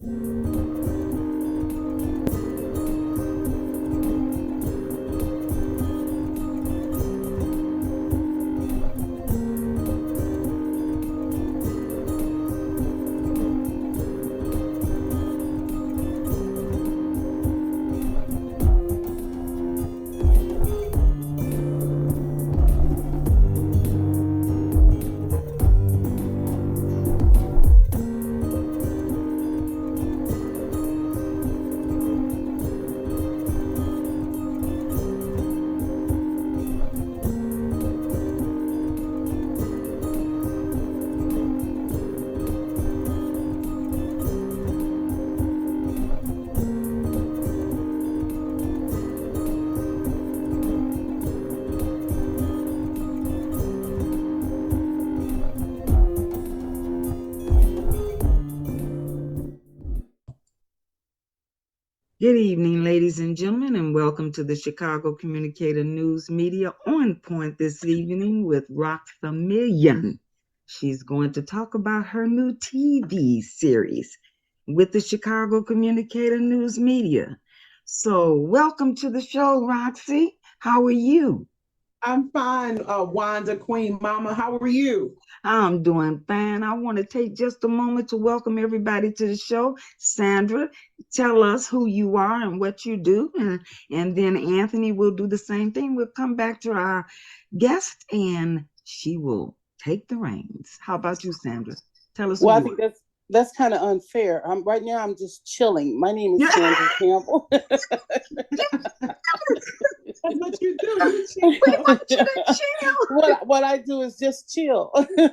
Good evening, ladies and gentlemen, and welcome to the Chicago Communicator News Media On Point this evening with Roxamillion. She's going to talk about her new TV series with the Chicago Communicator News Media. So, welcome to the show, Roxy. How are you? I'm fine, Wanda, Queen Mama. How are you? I'm doing fine. I want to take just a moment to welcome everybody to the show. Sandra, tell us who you are and what you do. And then Anthony will do the same thing. We'll come back to our guest and she will take the reins. How about you, Sandra? Tell us Well, I who think you are. that's kind of unfair. Right now I'm just chilling. My name is Sandra Campbell. That's what you do. You chill. We want you to chill. What I do is just chill. Thank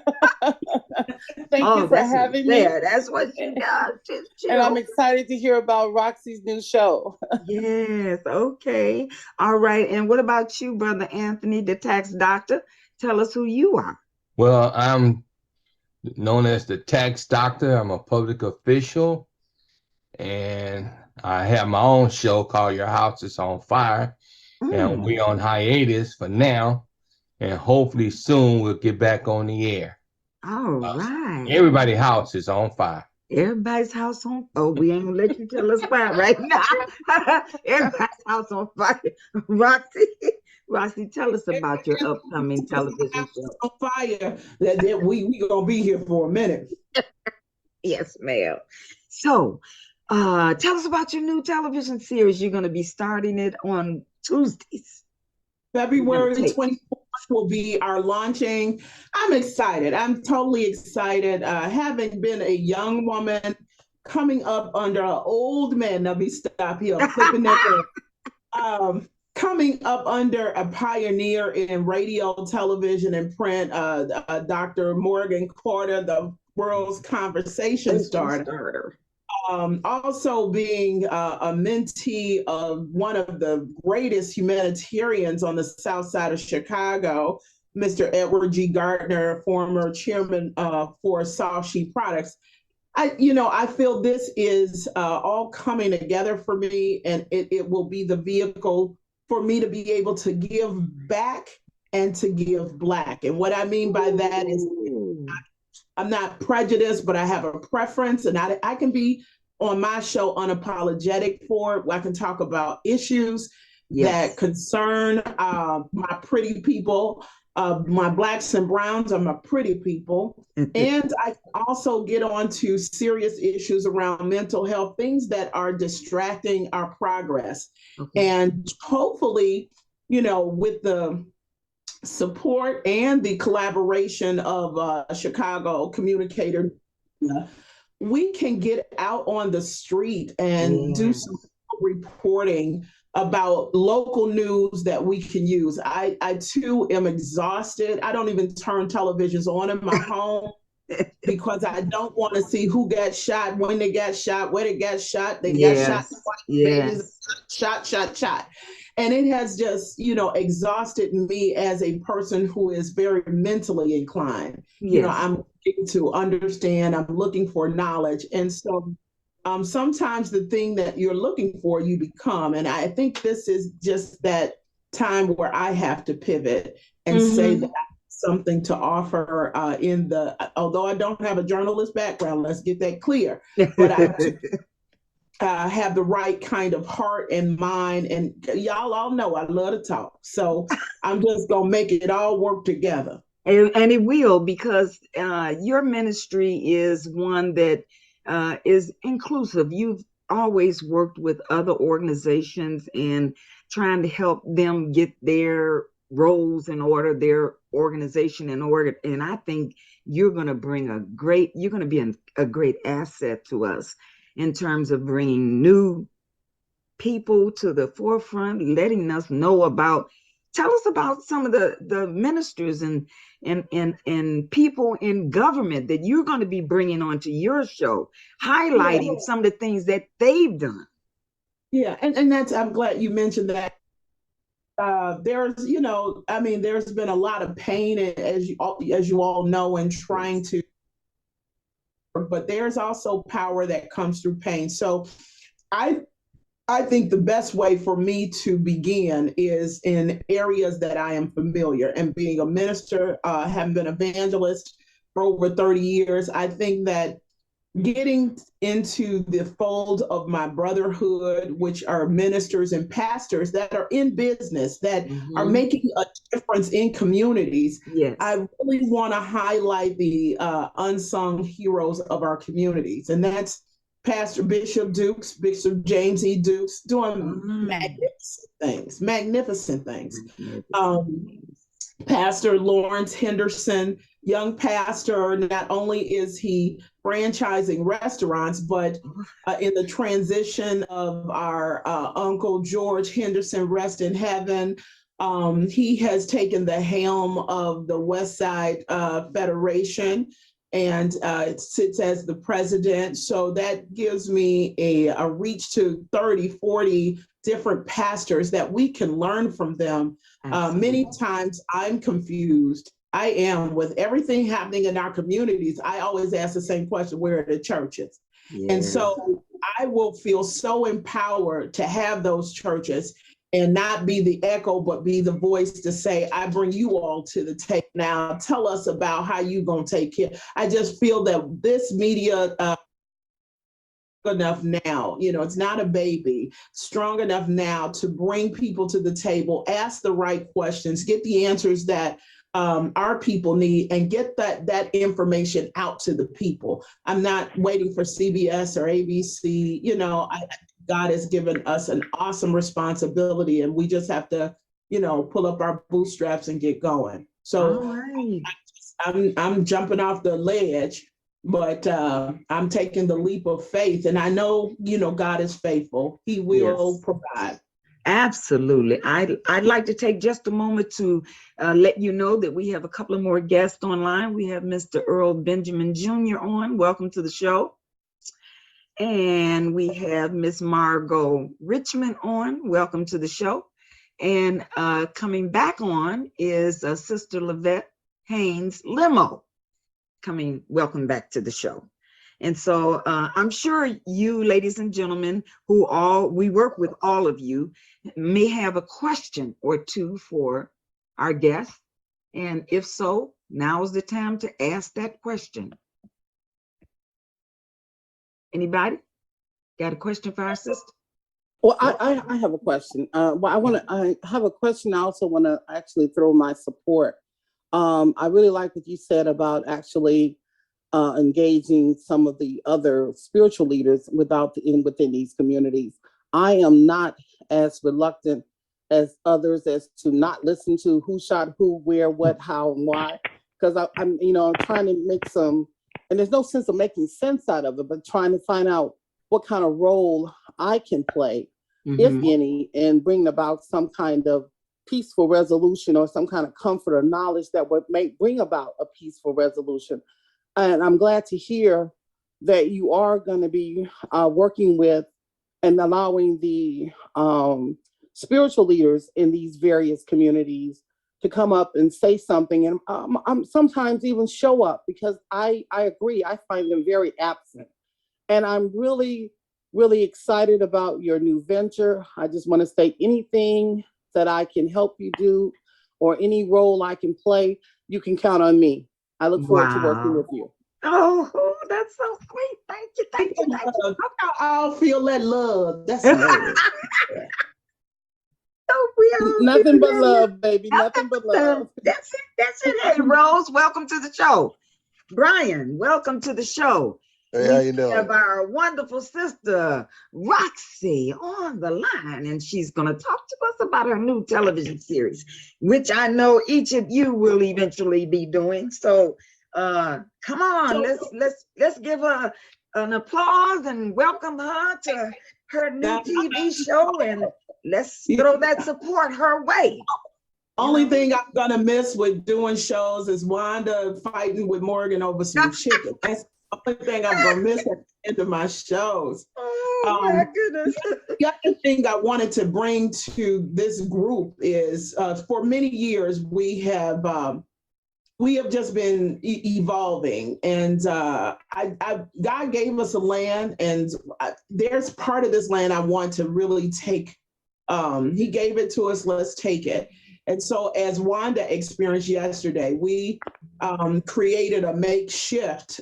you for That's having me. unfair. That's what she does. Just chill. And I'm excited to hear about Roxy's new show. Yes, okay. All right. And what about you, Brother Anthony, the tax doctor? Tell us who you are. Well, I'm known as the tax doctor. I'm a public official, and I have my own show called Your House is on Fire. And we're on hiatus for now, and hopefully soon we'll get back on the air. All right. Everybody's house is on fire. Everybody's house on. Oh, we ain't gonna let you tell us why right now. Everybody's house on fire. Roxy, tell us about your upcoming television show. On fire. That we gonna be here for a minute. Yes, ma'am. So, tell us about your new television series. You're gonna be starting it on Tuesdays. February 24th will be our launching. I'm excited. I'm totally excited. Having been a young woman coming up under an old man. Let me stop here. I'm flipping that. Coming up under a pioneer in radio, television, and print, Dr. Morgan Carter, the world's conversation starter. Also being a mentee of one of the greatest humanitarians on the south side of Chicago, Mr. Edward G. Gardner, former chairman for Soft Sheet Products. I feel this is all coming together for me, and it will be the vehicle for me to be able to give back and to give Black. And what I mean by that is I'm not prejudiced, but I have a preference, and I can be on my show unapologetic for it. I can talk about issues that concern my pretty people. My Blacks and Browns are my pretty people. And I also get on to serious issues around mental health, things that are distracting our progress. And hopefully, with the support and the collaboration of Chicago Communicator, we can get out on the street and do some reporting about local news that we can use. I too am exhausted. I don't even turn televisions on in my home because I don't want to see who got shot, when they got shot, where they got shot. They got shot twice. Shot. And it has just, exhausted me as a person who is very mentally inclined. I'm looking to understand, I'm looking for knowledge. And so sometimes the thing that you're looking for, you become. And I think this is just that time where I have to pivot and say that I'm something to offer although I don't have a journalist background, let's get that clear, but I have the right kind of heart and mind. And y'all all know I love to talk. So I'm just going to make it all work together. And it will, because your ministry is one that is inclusive. You've always worked with other organizations and trying to help them get their roles in order, their organization in order. And I think you're going to be a great asset to us in terms of bringing new people to the forefront, letting us know about. Tell us about some of the ministers and people in government that you're going to be bringing onto your show, highlighting some of the things that they've done. Yeah, and that's, I'm glad you mentioned that. There's been a lot of pain, as you all know, in trying to, but there's also power that comes through pain. So I think the best way for me to begin is in areas that I am familiar. And being a minister, having been an evangelist for over 30 years, I think that getting into the fold of my brotherhood, which are ministers and pastors that are in business, that are making a difference in communities. Yes. I really want to highlight the unsung heroes of our communities. And that's Pastor Bishop Dukes, Bishop James E. Dukes, doing magnificent things. Pastor Lawrence Henderson, young pastor, not only is he franchising restaurants, but in the transition of our Uncle George Henderson, rest in heaven, he has taken the helm of the West Side Federation and sits as the president. So that gives me a reach to 30, 40 different pastors that we can learn from them. Many times I'm confused. I am with everything happening in our communities. I always ask the same question: where are the churches? Yes. And so I will feel so empowered to have those churches and not be the echo, but be the voice to say, I bring you all to the table now. Tell us about how you gonna take care. I just feel that this media enough now, it's not a baby, strong enough now to bring people to the table, ask the right questions, get the answers that our people need, and get that information out to the people. I'm not waiting for CBS or ABC. God has given us an awesome responsibility, and we just have to, pull up our bootstraps and get going. So I'm jumping off the ledge, but I'm taking the leap of faith, and I know, God is faithful. He will provide. Absolutely. I'd like to take just a moment to let you know that we have a couple of more guests online. We have Mr. Earl Benjamin Jr. on. Welcome to the show. And we have Miss Margot Richmond on. Welcome to the show. And coming back on is Sister Lavette Haynes Limo. Welcome back to the show. And so I'm sure you, ladies and gentlemen, we work with all of you, may have a question or two for our guests. And if so, now is the time to ask that question. Anybody got a question for our sister? Well, I have a question. I have a question. I also want to actually throw my support. I really like what you said about actually engaging some of the other spiritual leaders within these communities. I am not as reluctant as others as to not listen to who shot who, where, what, how, and why, because I'm trying to make some, and there's no sense of making sense out of it, but trying to find out what kind of role I can play, if any, in bringing about some kind of peaceful resolution or some kind of comfort or knowledge that may bring about a peaceful resolution. And I'm glad to hear that you are going to be working with and allowing the spiritual leaders in these various communities to come up and say something, and I'm sometimes even show up, because I agree, I find them very absent. And I'm really, really excited about your new venture. I just want to say anything that I can help you do or any role I can play, you can count on me. I look forward to working Wow. with you. Oh, that's so sweet. Thank you, thank you, thank you. I'll feel that love. That's love. Oh, we all Nothing but feel love, baby. Nothing but love. That's it. That's it. Hey, Rose, welcome to the show. Brian, welcome to the show. Hey, how you We have doing? our wonderful sister, Roxy, on the line, and she's going to talk to us about her new television series, which I know each of you will eventually be doing. So, come on, let's give her an applause and welcome her to her new TV show, and let's throw that support her way. Only thing I'm gonna miss with doing shows is Wanda fighting with Morgan over some chicken. That's the only thing I'm gonna miss at the end of my shows. Oh my goodness. The other thing I wanted to bring to this group is for many years we have just been evolving, and God gave us a land, and there's part of this land I want to really take. He gave it to us, let's take it. And so as Wanda experienced yesterday, we created a makeshift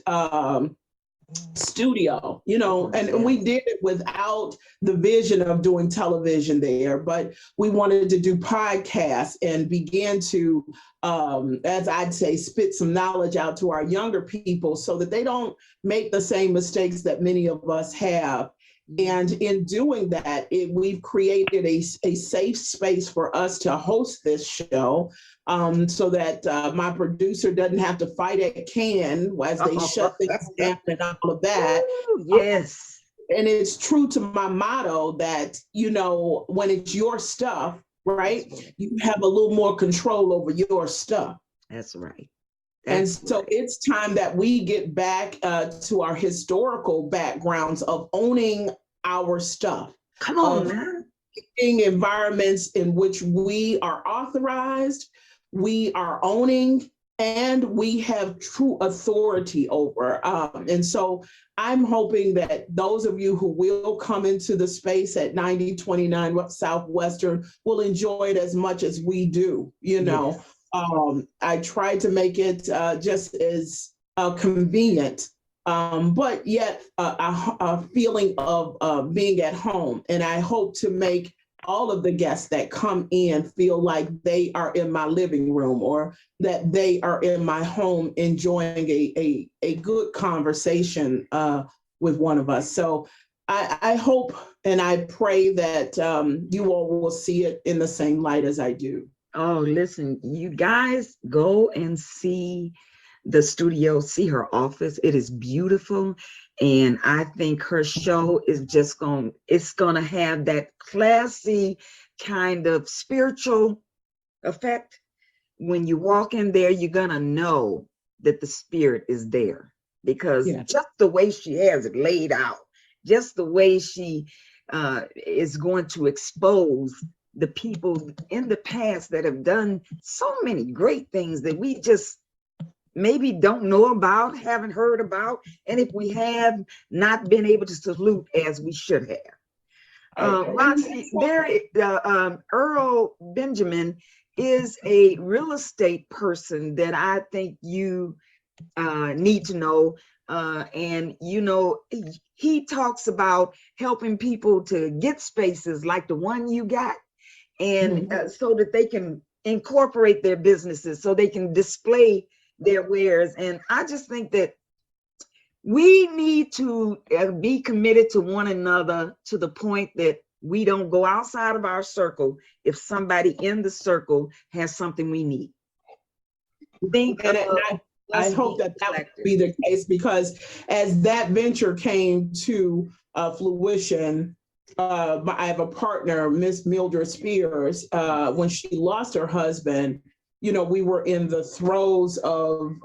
studio, and we did it without the vision of doing television there, but we wanted to do podcasts and begin to, as I'd say, spit some knowledge out to our younger people so that they don't make the same mistakes that many of us have. And in doing that, we've created a safe space for us to host this show, so that my producer doesn't have to fight at Cannes as they shut things down and all of that. Ooh, yes. And it's true to my motto that, when it's your stuff, right, you have a little more control over your stuff. That's right. And so it's time that we get back to our historical backgrounds of owning our stuff. Come on, man. Environments in which we are authorized, we are owning, and we have true authority over. And so I'm hoping that those of you who will come into the space at 9029 Southwestern will enjoy it as much as we do, Yes. I tried to make it just as convenient, but yet a feeling of being at home. And I hope to make all of the guests that come in feel like they are in my living room or that they are in my home enjoying a good conversation with one of us. So I hope and I pray that you all will see it in the same light as I do. Oh, listen, you guys go and see the studio, see her office. It is beautiful. And I think her show is just it's going to have that classy kind of spiritual effect. When you walk in there, you're going to know that the spirit is there because just the way she has it laid out, just the way she is going to expose the people in the past that have done so many great things that we just maybe don't know about, haven't heard about, and if we have, not been able to salute as we should have. Roxy, Earl Benjamin is a real estate person that I think you need to know. And he talks about helping people to get spaces like the one you got, and so that they can incorporate their businesses, so they can display their wares. And I just think that we need to be committed to one another to the point that we don't go outside of our circle if somebody in the circle has something we need. I hope that would be the case, because as that venture came to fruition, I have a partner, Miss Mildred Spears, when she lost her husband, we were in the throes of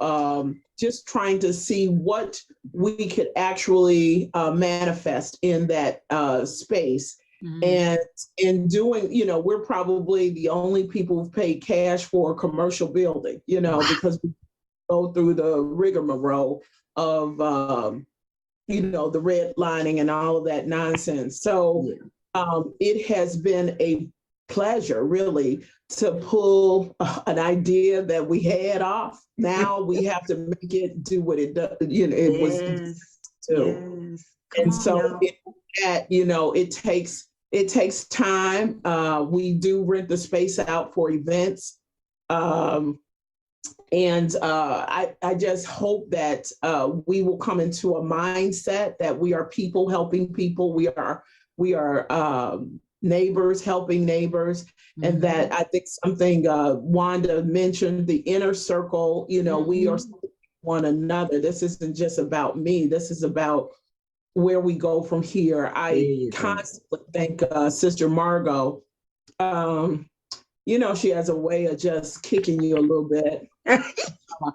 just trying to see what we could actually manifest in that space. Mm-hmm. And in doing, we're probably the only people who've paid cash for a commercial building, because we go through the rigmarole of, the redlining and all of that nonsense. So it has been a pleasure, really, to pull an idea that we had off. Now we have to make it do what it does. You know, it was to. Yes. Come And on, so, y'all. it takes time. We do rent the space out for events. I just hope that we will come into a mindset that we are people helping people. We are neighbors helping neighbors, and that I think something Wanda mentioned, the inner circle. We are one another. This isn't just about me. This is about where we go from here. I constantly thank Sister Margot. She has a way of just kicking you a little bit.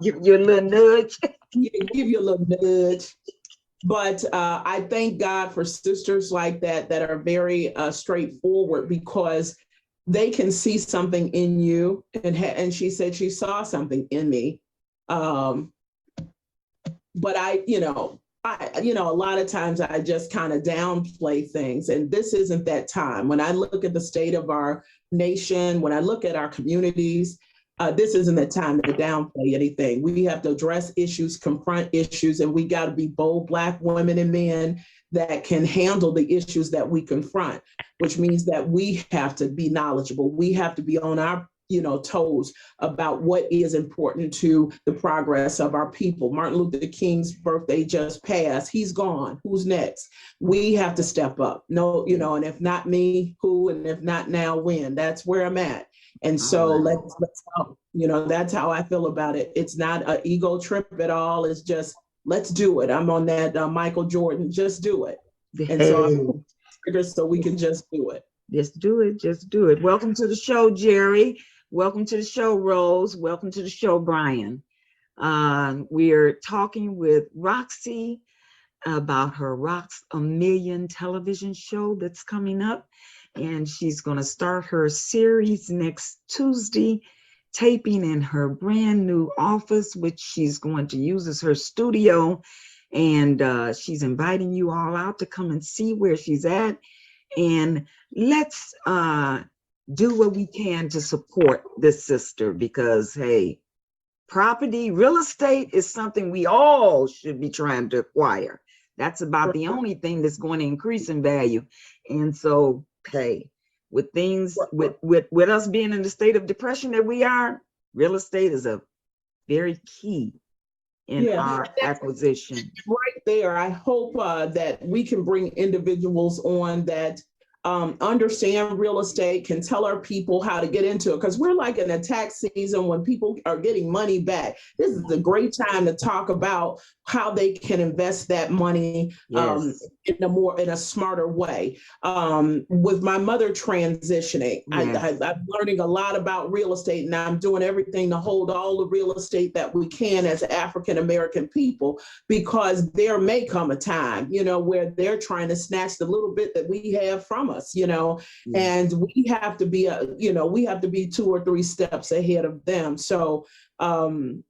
Give you a little nudge. Give you a little nudge. But I thank God for sisters like that are very straightforward, because they can see something in you. And she said she saw something in me. But a lot of times I just kind of downplay things. And this isn't that time. When I look at the state of our nation, when I look at our communities, this isn't the time to downplay anything. We have to address issues, confront issues, and we got to be bold Black women and men that can handle the issues that we confront, which means that we have to be knowledgeable. We have to be on our toes about what is important to the progress of our people. Martin Luther King's birthday just passed. He's gone. Who's next? We have to step up. No, and if not me, who? And if not now, when? That's where I'm at. And so let's help. That's how I feel about it. It's not an ego trip at all. It's just, let's do it. I'm on that Michael Jordan, just do it. And so we can just do it. Just do it. Just do it. Welcome to the show, Jerry. Welcome to the show, Rose. Welcome to the show, Brian. We're talking with Roxy about her Roxamillion television show that's coming up. And she's going to start her series next Tuesday, taping in her brand new office, which she's going to use as her studio. And she's inviting you all out to come and see where she's at. And let's do what we can to support this sister, because, hey, property, real estate is something we all should be trying to acquire. That's about the only thing that's going to increase in value. And so, hey, with things, with us being in the state of depression that we are, real estate is a very key in our acquisition. Right there. I hope that we can bring individuals on that understand real estate, can tell our people how to get into it, because we're like in a tax season when people are getting money back. This is a great time to talk about how they can invest that money in a smarter way. With my mother transitioning, I'm learning a lot about real estate, and I'm doing everything to hold all the real estate that we can as African American people, because there may come a time, where they're trying to snatch the little bit that we have from us, and we have to be we have to be 2 or 3 steps ahead of them. So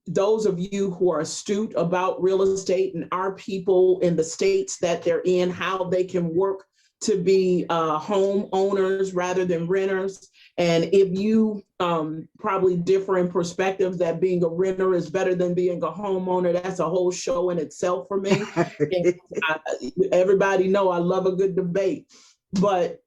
those of you who are astute about real estate and our people in the states that they're in, how they can work to be home owners rather than renters. And if you probably differ in perspective that being a renter is better than being a homeowner, that's a whole show in itself for me. Everybody know I love a good debate, but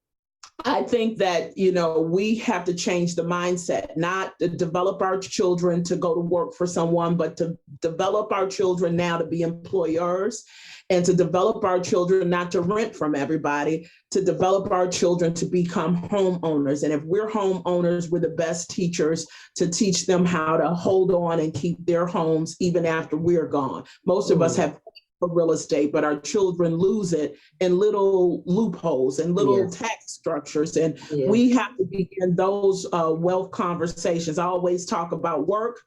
I think that, we have to change the mindset, not to develop our children to go to work for someone, but to develop our children now to be employers, and to develop our children not to rent from everybody, to develop our children to become homeowners. And if we're homeowners, we're the best teachers to teach them how to hold on and keep their homes even after we're gone. Most of us have for real estate, but our children lose it in little loopholes and little tax structures. And we have to begin those wealth conversations. I always talk about work,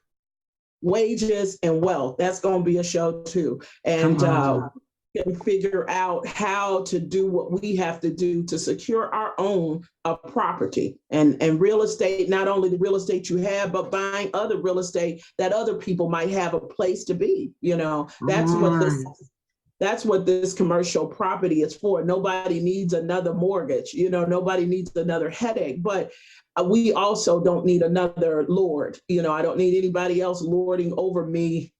wages, and wealth. That's going to be a show too. And can figure out how to do what we have to do to secure our own property and real estate, not only the real estate you have, but buying other real estate that other people might have a place to be. That's what this is. That's what this commercial property is for. Nobody needs another mortgage. You know, nobody needs another headache. But we also don't need another lord. You know, I don't need anybody else lording over me,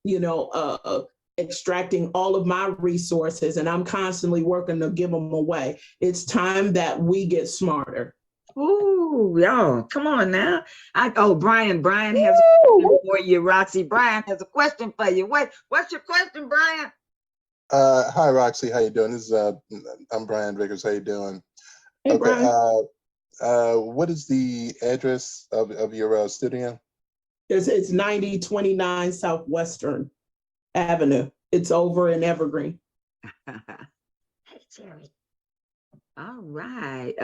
extracting all of my resources, and I'm constantly working to give them away. It's time that we get smarter. Ooh, y'all, come on now. Brian has a question for you, Roxy. Brian has a question for you. What's your question, Brian? Hi, Roxy. How you doing? This is I'm Brian Vickers. How you doing? Hey, Okay. Brian. What is the address of your studio? It's 9029 Southwestern Avenue. It's over in Evergreen. All right.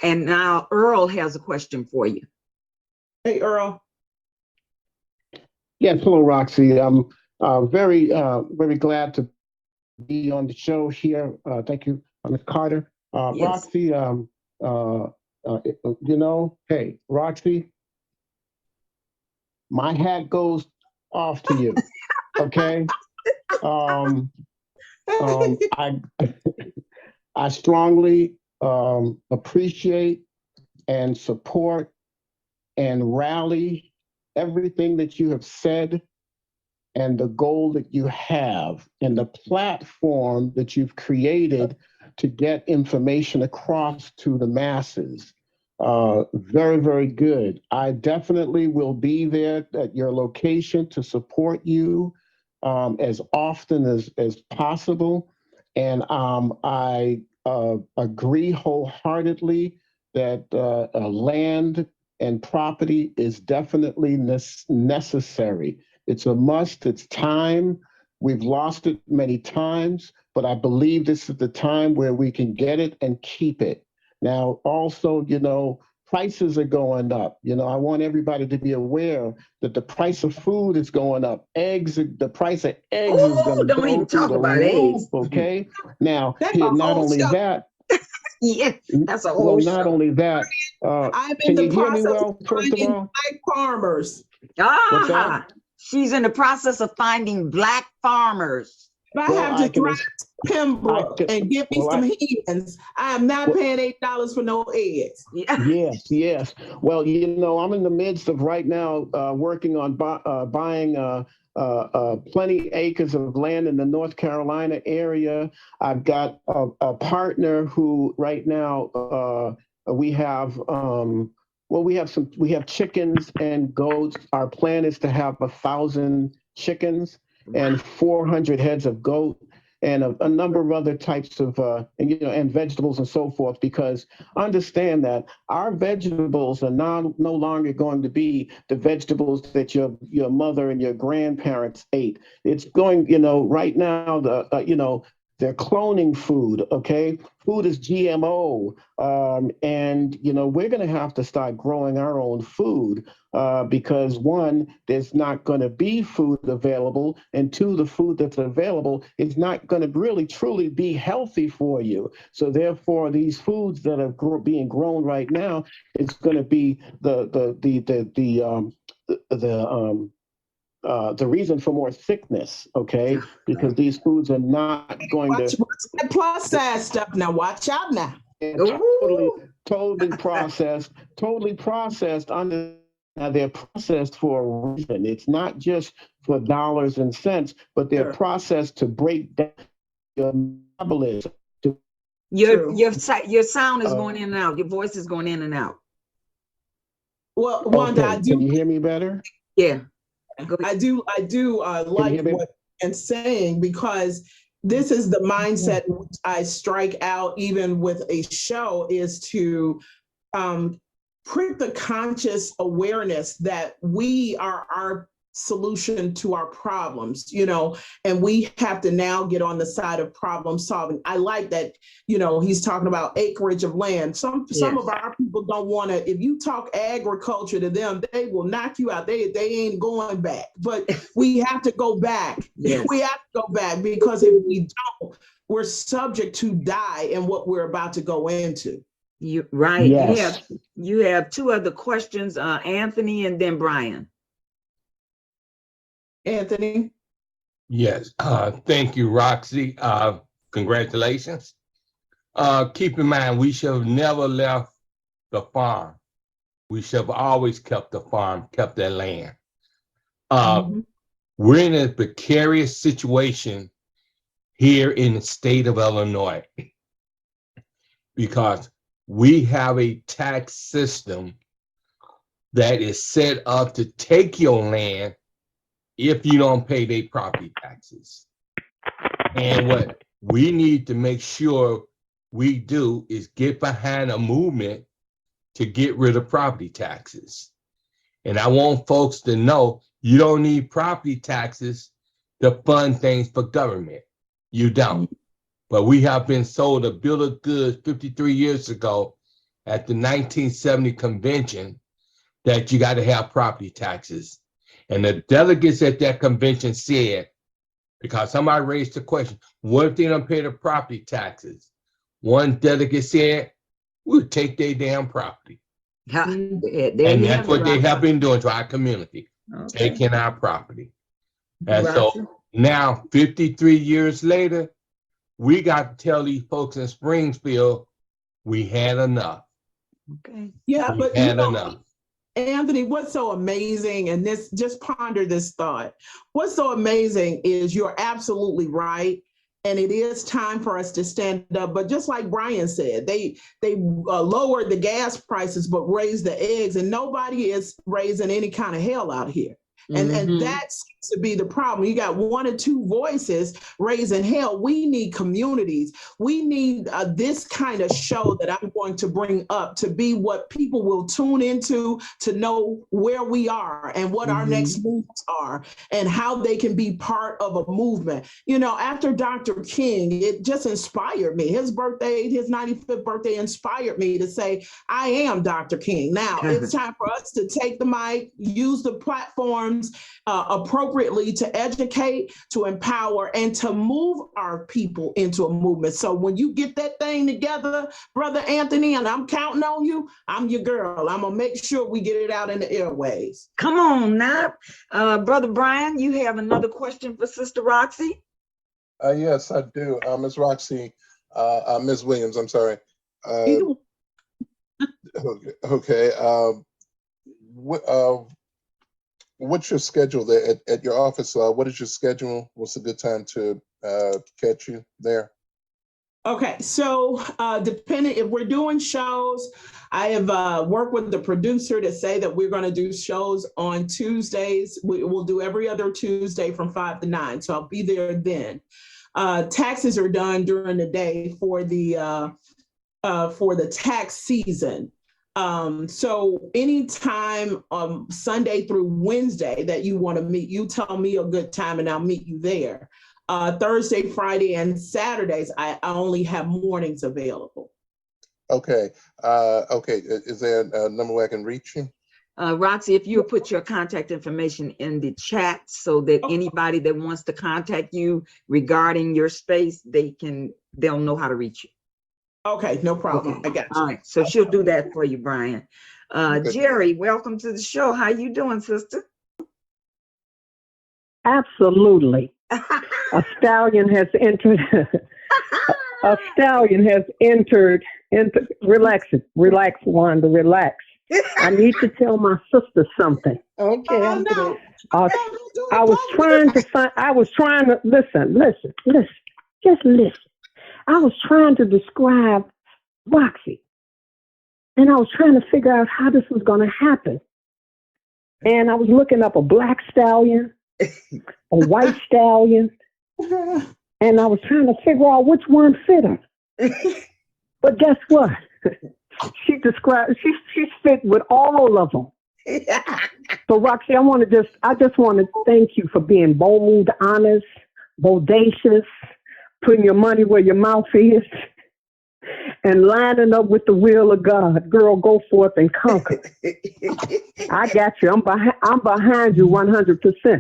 And now Earl has a question for you. Hey, Earl. Yes, hello, Roxy. I'm very glad to be on the show here. Thank you, Ms. Carter. Yes. Roxy, hey, Roxy, my hat goes off to you. Okay. I strongly appreciate and support and rally everything that you have said and the goal that you have and the platform that you've created to get information across to the masses. Very, very good. I definitely will be there at your location to support you as often as possible. And I agree wholeheartedly that land and property is definitely necessary. It's a must, it's time. We've lost it many times, but I believe this is the time where we can get it and keep it. Now, also, prices are going up. I want everybody to be aware that the price of food is going up. The price of eggs is going to don't even go through talk the about roof, eggs. okay? Now, That's here, a not whole only show. that, Yeah, that's a well, whole not show. only that, I'm in can the you hear me process well, of first of finding all? black farmers. What's that? She's in the process of finding black farmers. If I have to drive to Pembroke and give me some hens, I am not paying $8 for no eggs. Yes. Well, I'm in the midst of right now working on buying plenty acres of land in the North Carolina area. I've got a partner who right now we have. We have chickens and goats. Our plan is to have 1,000 chickens and 400 heads of goat and a number of other types of and vegetables and so forth, because understand that our vegetables are no longer going to be the vegetables that your mother and your grandparents ate. It's going, right now, they're cloning food, okay? Food is GMO, and we're going to have to start growing our own food because one, there's not going to be food available, and two, the food that's available is not going to really truly be healthy for you. So therefore, these foods that are being grown right now, it's going to be the reason for more sickness, okay? Because these foods are not going Watch that processed stuff now. Watch out now. Totally processed. Now they're processed for a reason. It's not just for dollars and cents, but they're processed to break down your metabolism. Your sound is going in and out. Your voice is going in and out. Well, Wanda, okay. Can you hear me better? Yeah. I do like what you're saying, because this is the mindset which I strike out even with a show, is to print the conscious awareness that we are our solution to our problems, and we have to now get on the side of problem solving. I like that, he's talking about acreage of land. Some of our people don't want to, if you talk agriculture to them, they will knock you out. They ain't going back, but we have to go back. Yes. We have to go back, because if we don't, we're subject to die in what we're about to go into. You right. Yes. You have two other questions, Anthony and then Brian. Anthony. Yes. Thank you, Roxy. Congratulations. Keep in mind, we should have never left the farm. We should have always kept the farm, kept that land. We're in a precarious situation here in the state of Illinois because we have a tax system that is set up to take your land if you don't pay their property taxes. And what we need to make sure we do is get behind a movement to get rid of property taxes. And I want folks to know you don't need property taxes to fund things for government. You don't. But we have been sold a bill of goods 53 years ago at the 1970 convention that you got to have property taxes. And the delegates at that convention said, because somebody raised the question, what if they don't pay the property taxes? One delegate said, we'll take their damn property. And that's what they have been doing to our community, taking our property. And so now, 53 years later, we got to tell these folks in Springfield, we had enough. Okay. Yeah, but had enough. Anthony, what's so amazing, and this, just ponder this thought. What's so amazing is you're absolutely right. And it is time for us to stand up. But just like Brian said, they lowered the gas prices, but raised the eggs, and nobody is raising any kind of hell out here. And that seems to be the problem. You got one or two voices raising hell. We need communities. We need this kind of show that I'm going to bring up to be what people will tune into, to know where we are and what our next moves are and how they can be part of a movement. You know, after Dr. King, it just inspired me. His birthday, his 95th birthday, inspired me to say, I am Dr. King. Now it's time for us to take the mic, use the platforms appropriately to educate, to empower, and to move our people into a movement. So when you get that thing together, Brother Anthony, and I'm counting on you, I'm your girl. I'm going to make sure we get it out in the airways. Come on now. Brother Brian, you have another question for Sister Roxy? Yes, I do. Ms. Roxy, Ms. Williams, I'm sorry. Okay. What's your schedule there at your office? What is your schedule? What's a good time to catch you there? Okay, so depending if we're doing shows, I have worked with the producer to say that we're going to do shows on Tuesdays. We'll do every other Tuesday from 5 to 9. So I'll be there then. Taxes are done during the day for the tax season. So anytime Sunday through Wednesday that you want to meet, you tell me a good time and I'll meet you there. Thursday, Friday, and Saturdays, I only have mornings available. Okay. Okay. Is there a number where I can reach you? Roxy, if you put your contact information in the chat so that anybody that wants to contact you regarding your space, they'll know how to reach you. Okay, no problem. Okay. I got you. All right, so she'll do that for you, Brian. Jerry, welcome to the show. How you doing, sister? Absolutely. A stallion has entered. A stallion has entered. Relax, Wanda, relax. I need to tell my sister something. Okay. I was trying to listen. Just listen. I was trying to describe Roxy, and I was trying to figure out how this was going to happen. And I was looking up a black stallion, a white stallion, and I was trying to figure out which one fit her. But guess what? She fit with all of them. So Roxy, I just want to thank you for being bold, honest, bodacious, putting your money where your mouth is, and lining up with the will of God. Girl, go forth and conquer. I got you. I'm behind you 100%.